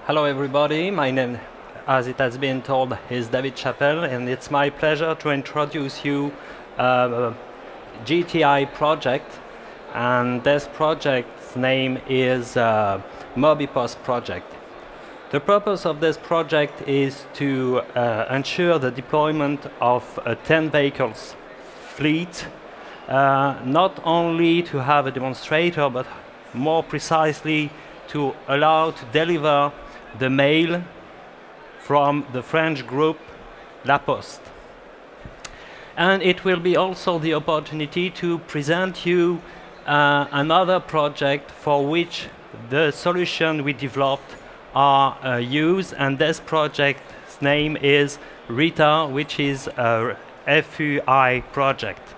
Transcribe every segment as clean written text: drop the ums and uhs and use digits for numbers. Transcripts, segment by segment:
Hello everybody, my name, as it has been told, is David Chapelle, and it's my pleasure to introduce you GTI project, and this project's name is Mobypost project. The purpose of this project is to ensure the deployment of a 10 vehicles fleet, not only to have a demonstrator, but more precisely to allow to deliver the mail from the French group La Poste. And it will be also the opportunity to present you another project for which the solution we developed are used, and this project's name is RITA, which is a FUI project.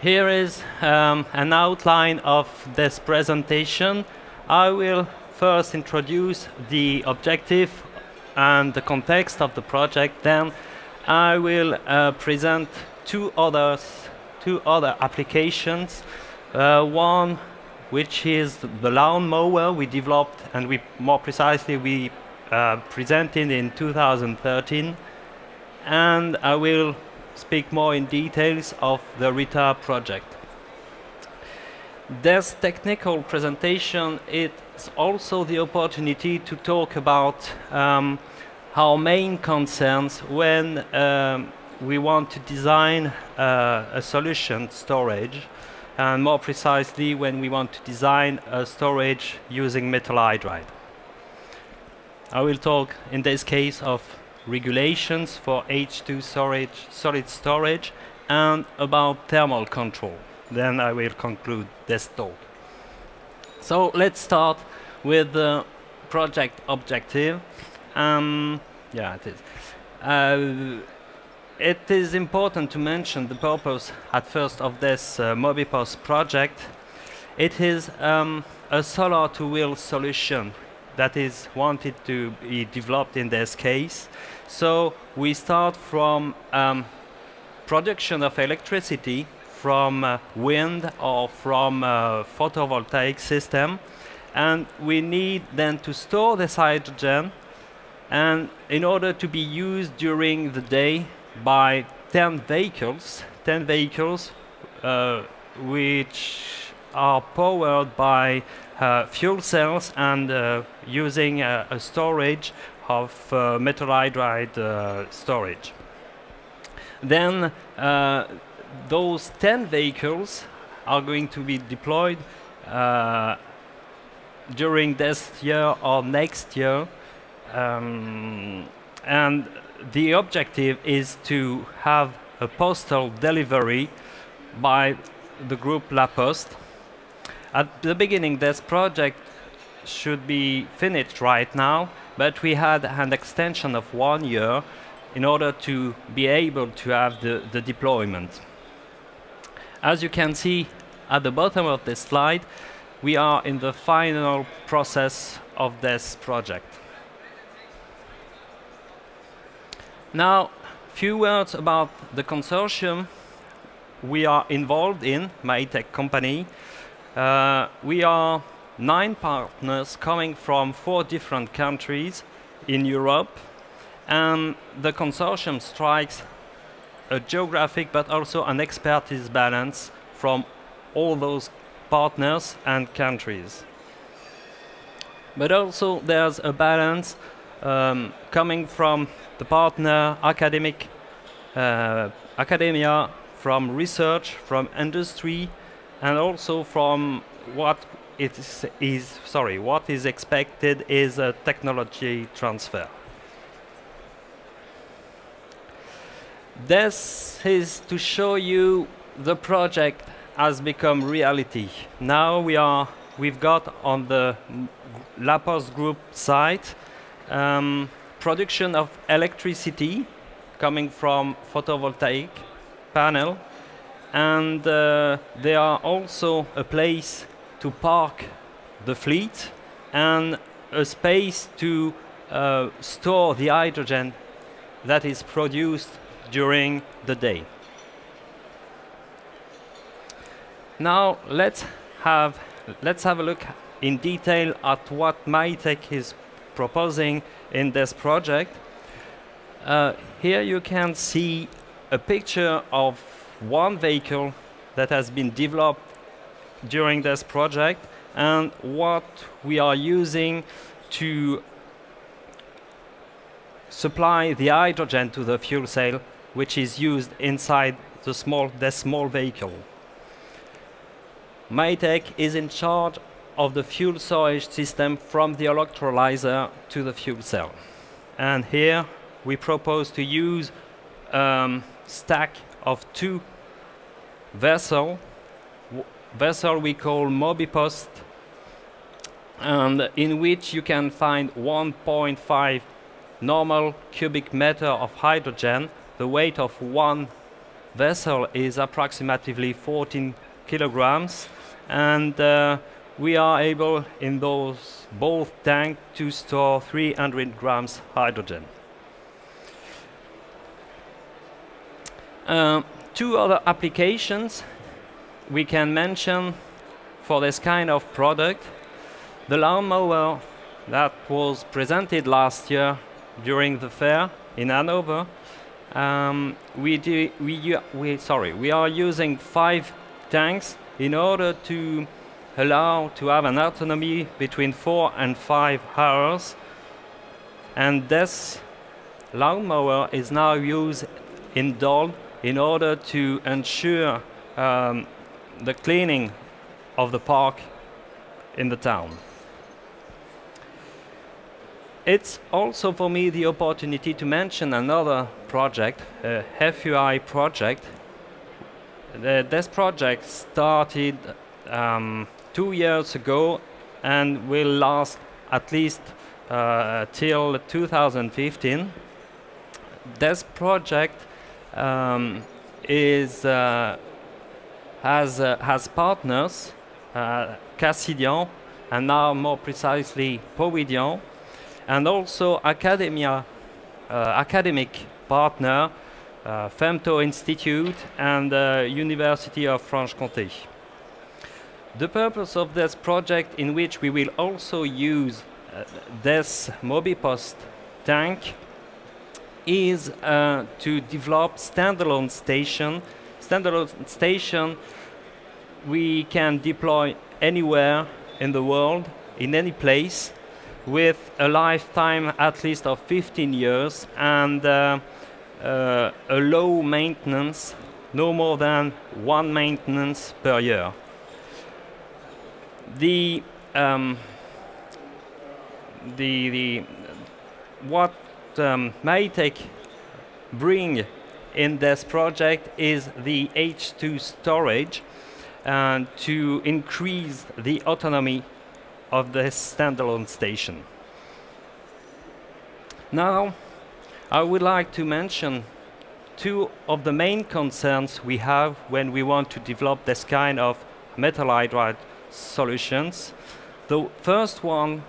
Here is an outline of this presentation. I will first introduce the objective and the context of the project. Then I will present two other applications. One which is the lawn mower we developed, and more precisely we presented in 2013. And I will speak more in details of the RITA project. This technical presentation is also the opportunity to talk about our main concerns when we want to design a solution storage, and more precisely when we want to design a storage using metal hydride. I will talk in this case of regulations for H2 storage, solid storage, and about thermal control. Then I will conclude this talk. So let's start with the project objective. Yeah, it is. It is important to mention the purpose at first of this Mobypost project. It is a solar-to-wheel solution that is wanted to be developed in this case. So we start from production of electricity from wind or from a photovoltaic system, and we need then to store this hydrogen, and in order to be used during the day by 10 vehicles which are powered by fuel cells and using a storage of metal hydride storage. Then those 10 vehicles are going to be deployed during this year or next year, and the objective is to have a postal delivery by the group La Poste. At the beginning, this project should be finished right now, but we had an extension of 1 year in order to be able to have the deployment. As you can see at the bottom of this slide, we are in the final process of this project. Now, few words about the consortium we are involved in, MAHYTEC company. We are 9 partners coming from 4 different countries in Europe, and the consortium strikes a geographic but also an expertise balance from all those partners and countries. But also there's a balance coming from the partner academia, from research, from industry, and also from what is expected is a technology transfer. This is to show you the project has become reality. Now we've got on the La Poste group site production of electricity coming from photovoltaic panel, and there are also a place to park the fleet and a space to store the hydrogen that is produced during the day. Now let's have a look in detail at what MAHYTEC is proposing in this project. Here you can see a picture of one vehicle that has been developed during this project and what we are using to supply the hydrogen to the fuel cell, which is used inside the small vehicle. MAHYTEC is in charge of the fuel storage system from the electrolyzer to the fuel cell. And here we propose to use a stack of two vessels we call Mobypost, and in which you can find 1.5 normal cubic meter of hydrogen. The weight of one vessel is approximately 14 kilograms, and we are able in those both tanks to store 300 grams hydrogen. Two other applications we can mention for this kind of product: the lawnmower that was presented last year during the fair in Hanover. We are using 5 tanks in order to allow to have an autonomy between 4 and 5 hours, and this lawnmower is now used indoors in order to ensure the cleaning of the park in the town. It's also for me the opportunity to mention another project, a FUI project. This project started 2 years ago and will last at least till 2015. This project has partners, Cassidian, and now more precisely Powidian, and also academic partner, Femto Institute and University of Franche-Comté. The purpose of this project, in which we will also use this Mobypost tank, is to develop standalone station. Standalone station we can deploy anywhere in the world, in any place, with a lifetime at least of 15 years and a low maintenance, no more than 1 maintenance per year. What MAHYTEC bring in this project is the H2 storage, and to increase the autonomy of this standalone station. Now, I would like to mention 2 of the main concerns we have when we want to develop this kind of metal hydride solutions. The first one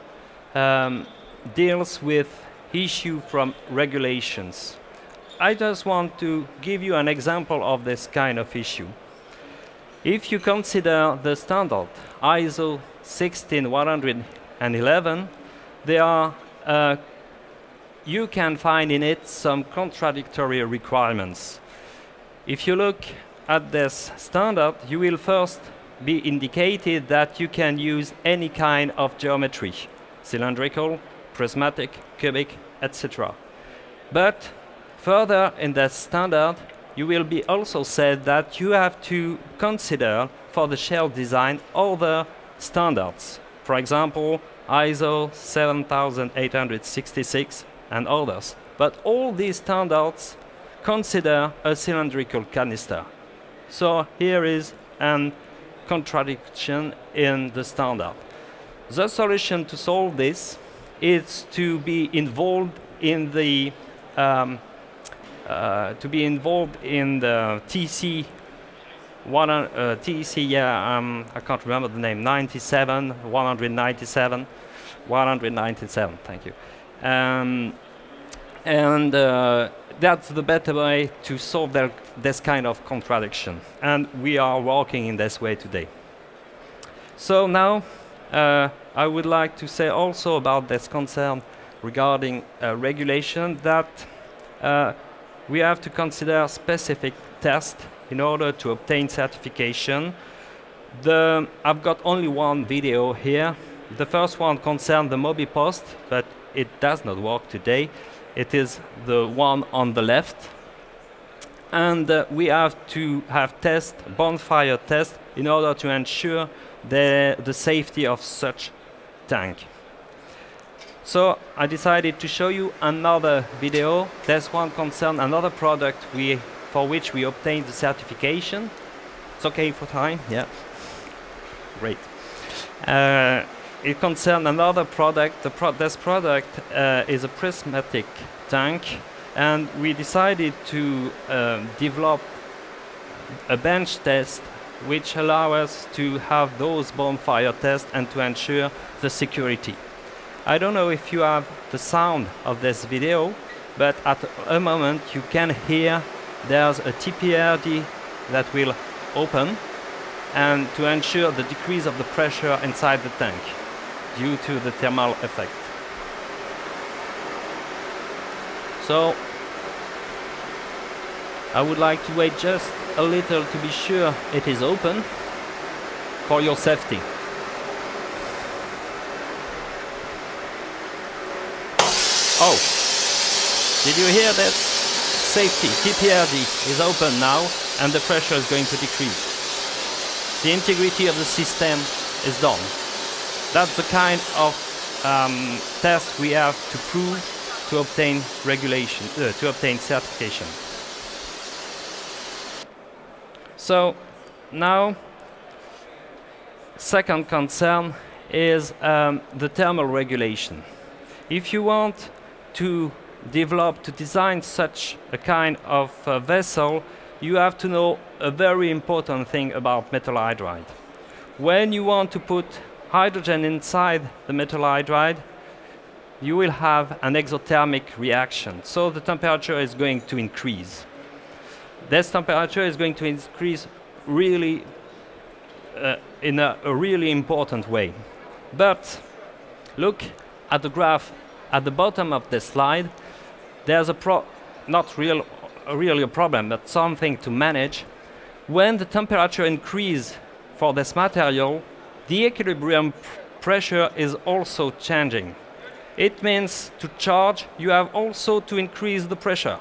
deals with issue from regulations. I just want to give you an example of this kind of issue. If you consider the standard ISO 16111, you can find in it some contradictory requirements. If you look at this standard, you will first be indicated that you can use any kind of geometry, cylindrical, prismatic, cubic, etc. But further in that standard, you will be also said that you have to consider for the shell design other standards. For example, ISO 7866 and others. But all these standards consider a cylindrical canister. So here is a contradiction in the standard. The solution to solve this is to be involved in the TC, I can't remember the name, 197, thank you. That's the better way to solve this kind of contradiction. And we are working in this way today. So now, I would like to say also about this concern regarding regulation that we have to consider specific tests in order to obtain certification. I've got only one video here. The first one concerns the Mobypost, but it does not work today. It is the one on the left. And we have to have bonfire tests, in order to ensure the safety of such tank. So I decided to show you another video. This one concerns another product for which we obtained the certification. It's okay for time? Yeah. Great. It concerns another product. This product is a prismatic tank, and we decided to develop a bench test which allow us to have those bonfire tests and to ensure the security. I don't know if you have the sound of this video, but at a moment you can hear there's a TPRD that will open, and to ensure the decrease of the pressure inside the tank due to the thermal effect. So I would like to wait just a little to be sure it is open for your safety. Oh, did you hear this? Safety, TPRD is open now, and the pressure is going to decrease. The integrity of the system is done. That's the kind of test we have to prove to obtain regulation, to obtain certification. So now, second concern is the thermal regulation. If you want to design such a kind of vessel, you have to know a very important thing about metal hydride. When you want to put hydrogen inside the metal hydride, you will have an exothermic reaction, so the temperature is going to increase. This temperature is going to increase really in a really important way. But look at the graph at the bottom of the slide. There's not really a problem, but something to manage. When the temperature increases for this material, the equilibrium pressure is also changing. It means to charge, you have also to increase the pressure.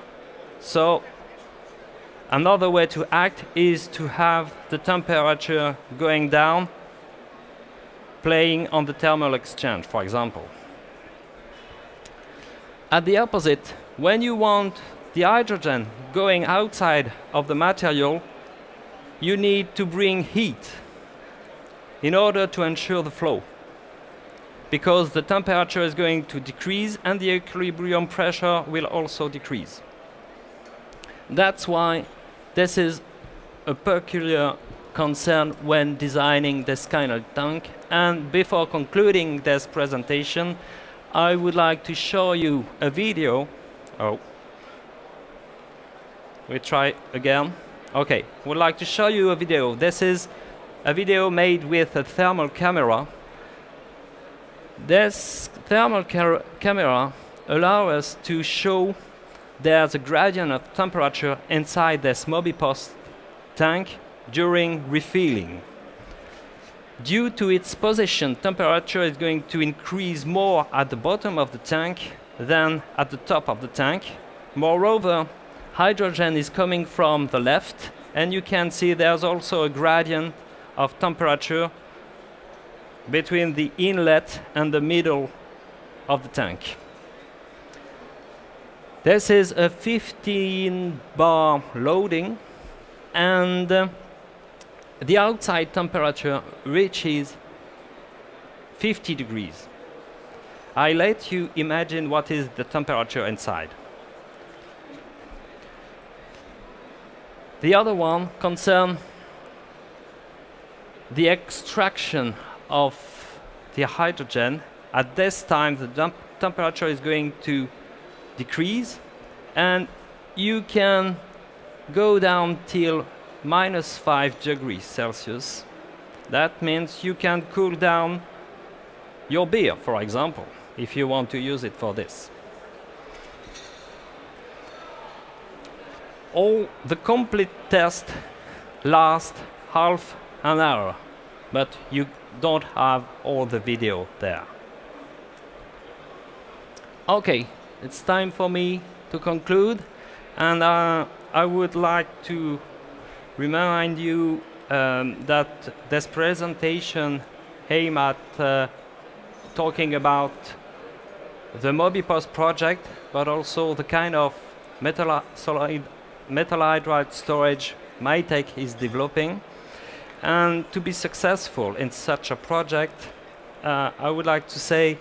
So another way to act is to have the temperature going down, playing on the thermal exchange, for example. At the opposite, when you want the hydrogen going outside of the material, you need to bring heat in order to ensure the flow, because the temperature is going to decrease and the equilibrium pressure will also decrease. That's why this is a peculiar concern when designing this kind of tank. And before concluding this presentation, I would like to show you a video. Oh, we try again. Okay, would like to show you a video. This is a video made with a thermal camera. This thermal camera allows us to show there's a gradient of temperature inside this Mobypost tank during refilling. Due to its position, temperature is going to increase more at the bottom of the tank than at the top of the tank. Moreover, hydrogen is coming from the left, and you can see there's also a gradient of temperature between the inlet and the middle of the tank. This is a 15 bar loading, and the outside temperature reaches 50 degrees. I let you imagine what is the temperature inside. The other one concerns the extraction of the hydrogen. At this time, the temperature is going to decrease, and you can go down till -5 degrees Celsius. That means you can cool down your beer, for example, if you want to use it for this. All the complete test lasts half an hour, but you don't have all the video there. Okay, it's time for me to conclude, and I would like to remind you that this presentation aims at talking about the Mobypost project, but also the kind of metal hydride storage MAHYTEC is developing. And to be successful in such a project, I would like to say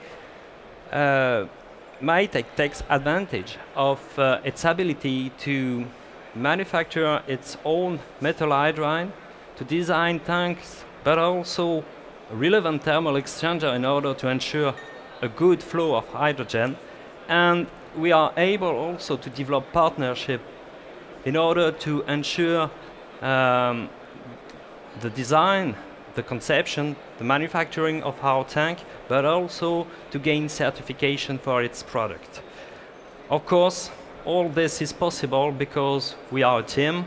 MAHYTEC takes advantage of its ability to manufacture its own metal hydride, to design tanks, but also a relevant thermal exchanger in order to ensure a good flow of hydrogen. And we are able also to develop partnership in order to ensure the design, the conception, the manufacturing of our tank, but also to gain certification for its product. Of course, all this is possible because we are a team.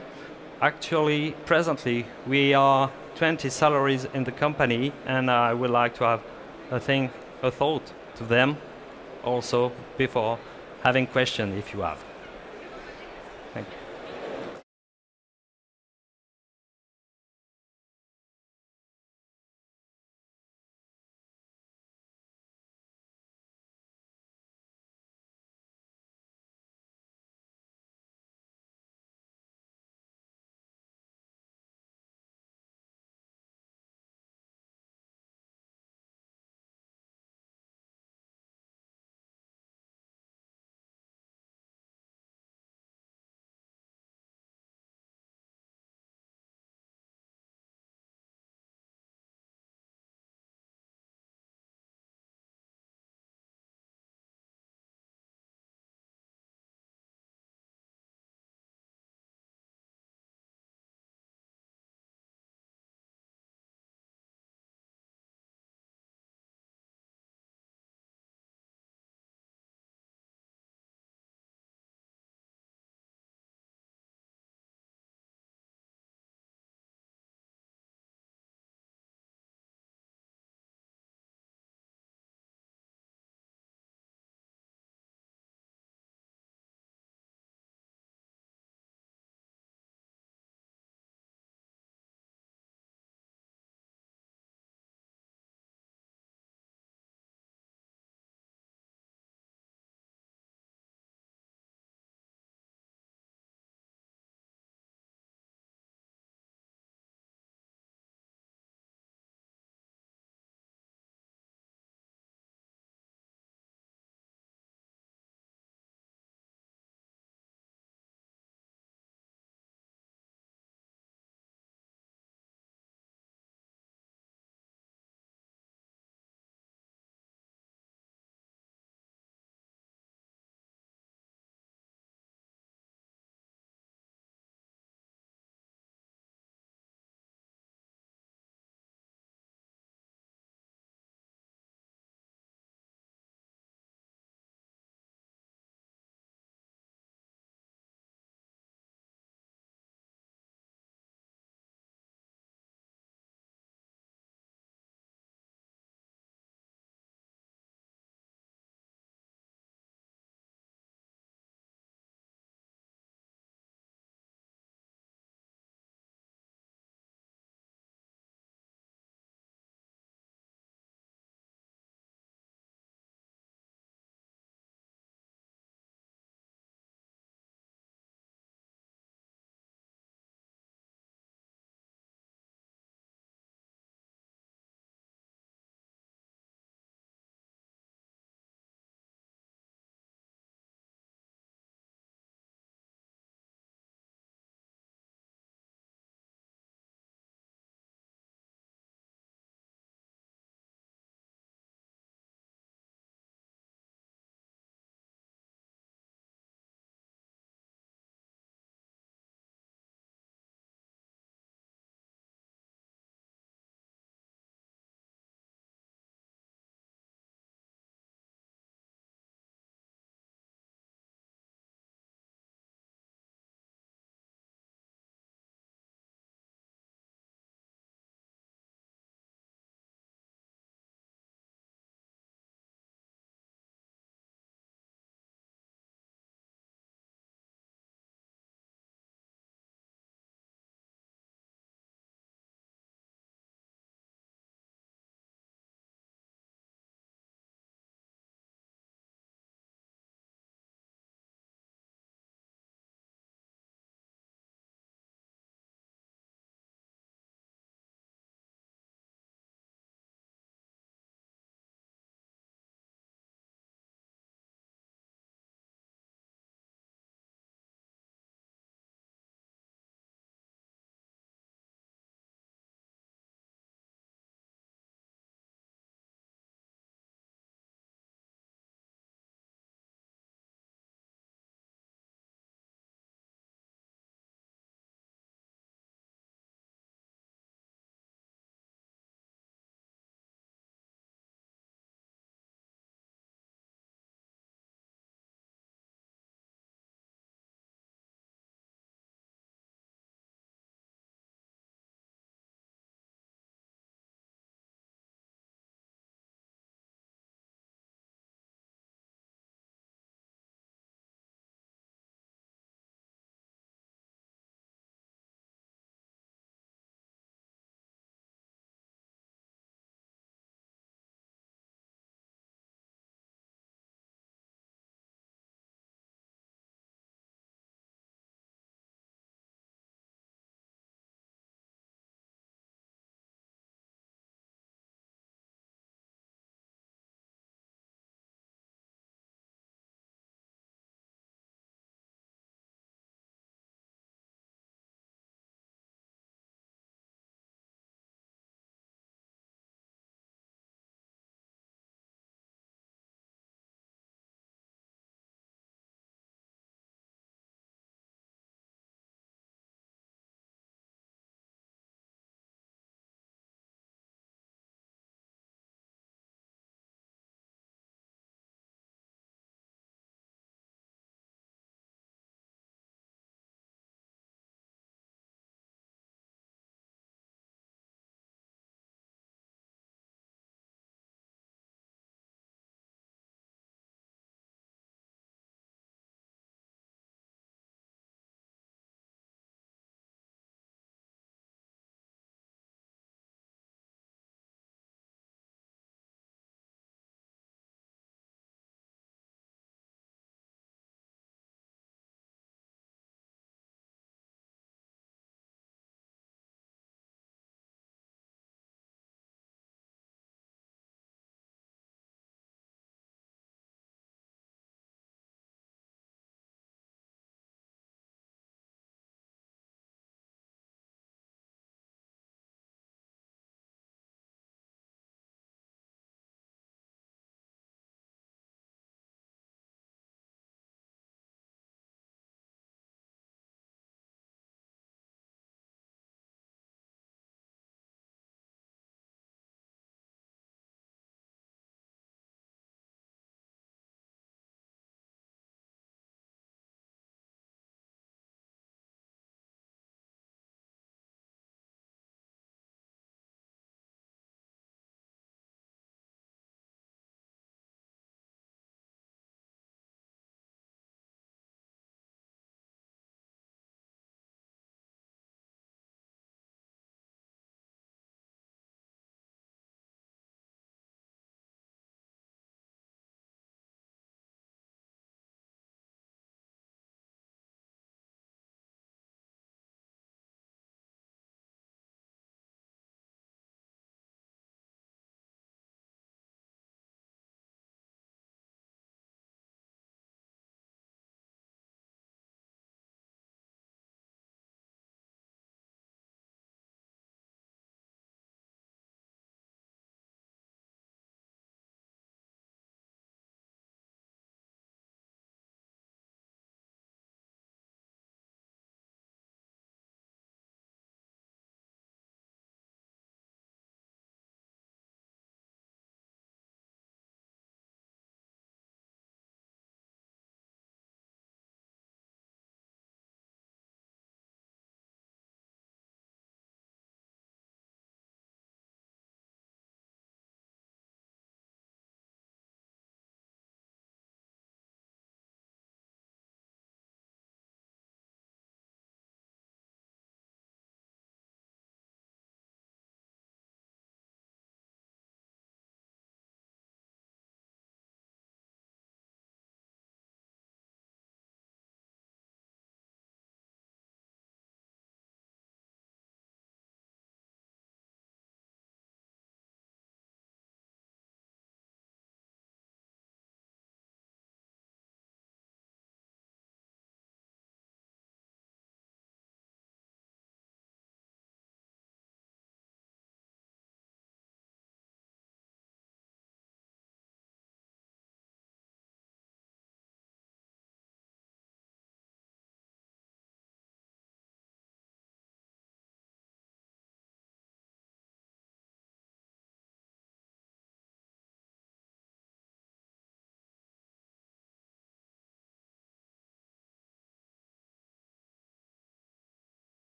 Actually, presently, we are 20 salaries in the company, and I would like to have a thought to them also before having questions if you have.